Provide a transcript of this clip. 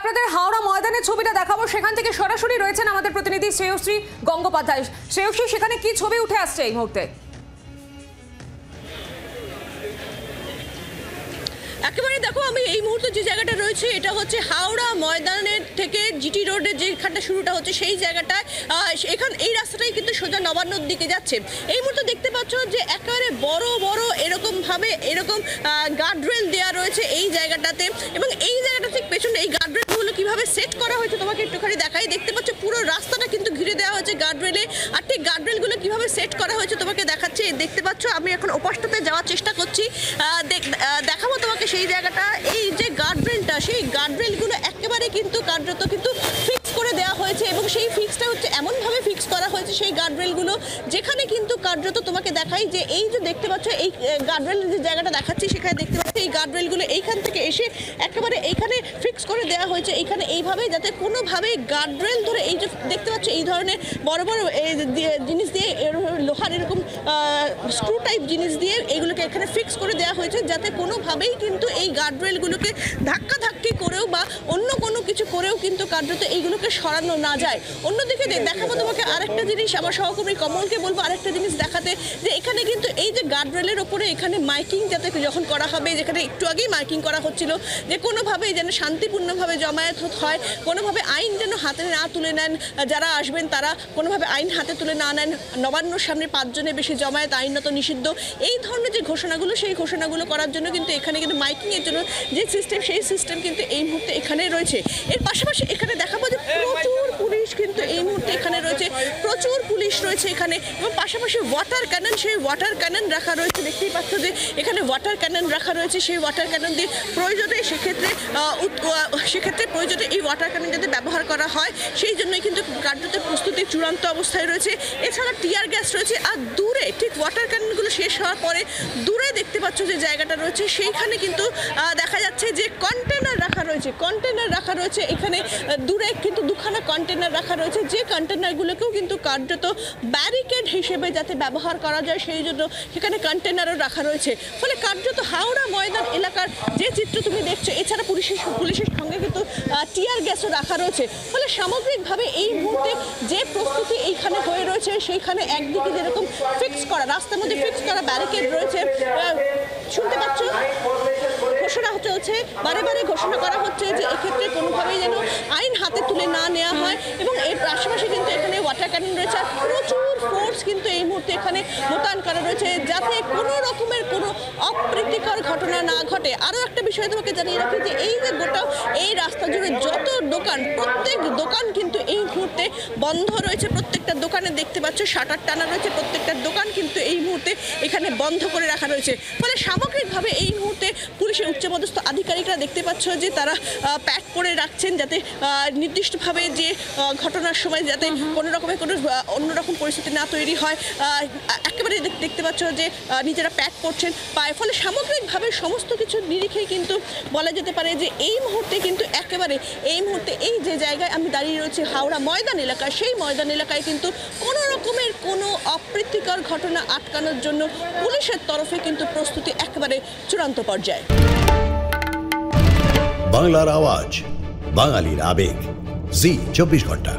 আপনাদের হাওড়া ময়দানের ছবিটা দেখাবো, সেখান থেকে সরাসরি রয়েছেন আমাদের প্রতিনিধি শ্রেয়শ্রী গঙ্গোপাধ্যায়। শ্রেয়শ্রী, সেখানে কি ছবি উঠে আসছে এই মুহূর্তে? একেবারে দেখো, আমি এই মুহূর্তে যে জায়গাটা রয়েছে এটা হচ্ছে হাওড়া ময়দানের থেকে জিটি রোডের যেখানটা শুরুটা হচ্ছে সেই জায়গাটায়। এই রাস্তাটাই কিন্তু সোজা নবান্নর দিকে যাচ্ছে। এই মুহূর্তে দেখতে পাচ্ছ যে একেবারে বড় বড় এরকম গার্ডরেল দেওয়া রয়েছে এই জায়গাটাতে, এবং এই জায়গাটা ঠিক পেছনে এই গার্ডরেলগুলো কিভাবে সেট করা হয়েছে তোমাকে একটুখানি দেখাই। দেখতে পাচ্ছ পুরো রাস্তাটা কিন্তু ঘিরে দেওয়া হয়েছে গার্ডরেলে, আর ঠিক গার্ডরেলগুলো কিভাবে সেট করা হয়েছে তোমাকে দেখাচ্ছি। দেখতে পাচ্ছ আমি এখন ওপাশটাতে যাওয়ার চেষ্টা করছি, দেখাবো তোমাকে সেই জায়গাটা। এই যে গার্ডরেলটা, সেই গার্ডরেলগুলো একেবারে কিন্তু কার্যত কিন্তু ফিক্স করে দেওয়া হয়েছে, এবং সেই ফিক্সটা হচ্ছে এমনভাবে ফিক্স করা হয়েছে সেই গার্ডরেলগুলো, যেখানে কিন্তু কার্যত তোমাকে দেখাই যে এই যে দেখতে পাচ্ছ এই গার্ডরেলের যে জায়গাটা দেখাচ্ছি সেখানে দেখতে পাচ্ছ এই গার্ডরেলগুলো এইখান থেকে এসে একেবারে এইখানে ফিক্স করে দেওয়া হয়েছে এইখানে এইভাবে, যাতে কোনোভাবেই গার্ডরেল ধরে এই যে দেখতে পাচ্ছ এই ধরনের বড় বড় জিনিস দিয়ে লোহার এরকম স্ক্রু টাইপ জিনিস দিয়ে এইগুলোকে এখানে ফিক্স করে দেওয়া হয়েছে, যাতে কোনোভাবেই কিন্তু এই গার্ডরেলগুলোকে ধাক্কি করেও বা অন্য কোনো কিছু করেও কিন্তু কার্যত এইগুলোকে সরানো না যায়। অন্যদিকে দেখাবো তোমাকে আরেকটা জিনিস, আমার সহকর্মী কমলকে বলবো আরেকটা জিনিস দেখাতে, যে এখানে কিন্তু এই যে গার্ডরেলের ওপরে এখানে মাইকিং যাতে যখন করা হবে, যেখানে একটু আগেই মাইকিং করা হচ্ছিল যে কোনোভাবেই যেন শান্তিপূর্ণভাবে জমায়েত হয়, কোনোভাবে আইন যেন হাতে না তুলে নেন, যারা আসবেন তারা কোনোভাবে আইন হাতে তুলে না নেন, নবান্নর সামনে 5 জনের বেশি জমায়েত আইনত নিষিদ্ধ, এই ধরনের যে ঘোষণাগুলো সেই ঘোষণাগুলো করার জন্য কিন্তু এখানে কিন্তু মাইকিংয়ের জন্য যে সিস্টেম সেই সিস্টেম কিন্তু এই মুহূর্তে এখানে রয়েছে। এর পাশাপাশি এখানে দেখাবো যে প্রচুর পুলিশ কিন্তু এই মুহূর্তে এখানে রয়েছে, প্রচুর পুলিশ রয়েছে এখানে, এবং পাশাপাশি ওয়াটার ক্যানন, সেই ওয়াটার ক্যানন রাখা রয়েছে। দেখতেই পাচ্ছ যে এখানে ওয়াটার ক্যানন রাখা রয়েছে, সেই ওয়াটার ক্যানন দিয়ে প্রয়োজনে সেক্ষেত্রে প্রয়োজনে এই ওয়াটার ক্যানন যাতে ব্যবহার করা হয় সেই জন্যই কিন্তু কার্যত প্রস্তুতি চূড়ান্ত অবস্থায় রয়েছে। এছাড়া টিয়ার গ্যাস রয়েছে, আর দূরে ঠিক ওয়াটার ক্যাননগুলো শেষ হওয়ার পরে দূরে দেখতে পাচ্ছ যে জায়গাটা রয়েছে সেইখানে কিন্তু দেখা যাচ্ছে যে কন্টেনার রাখা রয়েছে এখানে দূরে কিন্তু দুখানা কন্টেনার রাখা রয়েছে, যে কন্টেনারগুলোকেও কিন্তু কার্যত ব্যারিকেড হিসেবে যাতে ব্যবহার করা যায় সেই জন্য সেখানে কন্টেনারও রাখা রয়েছে। ফলে কার্যত হাওড়া ময়দান এলাকার যে চিত্র তুমি দেখছো, এছাড়া পুলিশের সঙ্গে কিন্তু টিয়ার গ্যাসও রাখা রয়েছে। ফলে সামগ্রিকভাবে এই মুহূর্তে যে প্রস্তুতি এইখানে হয়ে রয়েছে, সেইখানে একদিকে যেরকম ফিক্স করা রাস্তার মধ্যে ফিক্স করা ব্যারিকেড রয়েছে, শুনতে পাচ্ছ ঘোষণা চলছে, বারে বারে ঘোষণা করা হচ্ছে যে এক্ষেত্রে কোনোভাবেই যেন আইন হাতে তুলে না নেওয়া হয়, এবং এর পাশাপাশি কিন্তু এখানে ওয়াটার ক্যানন রয়েছে, আর প্রচুর ফোর্স কিন্তু এই মুহূর্তে এখানে মোতায়েন করা রয়েছে, যাতে কোনো রকমের কোনো অপ্রীতিকর ঘটনা না ঘটে। আরও একটা বিষয় তোমাকে জানিয়ে রাখি যে এই যে গোটা এই রাস্তা জুড়ে যত দোকান, প্রত্যেক দোকান কিন্তু এই মুহূর্তে বন্ধ রয়েছে, প্রত্যেকটা দোকানে দেখতে পাচ্ছ শাটার টানা রয়েছে, প্রত্যেকটা দোকান কিন্তু এই মুহূর্তে এখানে বন্ধ করে রাখা রয়েছে। ফলে সামগ্রিকভাবে এই মুহূর্তে পুলিশের উচ্চপদস্থ আধিকারিকরা দেখতে পাচ্ছ যে তারা প্যাক করে রাখছেন, যাতে নির্দিষ্টভাবে যে ঘটনার সময় যাতে কোনো রকমের কোনো অন্যরকম পরিস্থিতি না তৈরি হয়, একেবারে দেখতে পাচ্ছ যে নিজেরা প্যাক করছেন পায়। ফলে সামগ্রিকভাবে সমস্ত কিছুর নিরিখেই কিন্তু বলা যেতে পারে যে এই মুহূর্তে কিন্তু একেবারে এই মুহূর্তে এই যে জায়গায় আমি দাঁড়িয়ে রয়েছি হাওড়া ময়দান এলাকায়, সেই ময়দান এলাকায় কিন্তু কোনো রকমের কোনো অপ্রীতিকর ঘটনা আটকানোর জন্য পুলিশের তরফে কিন্তু প্রস্তুতি একেবারে চূড়ান্ত পর্যায়ে। বাংলার আওয়াজ, বাঙালির আবেগ, জি 24 ঘন্টা।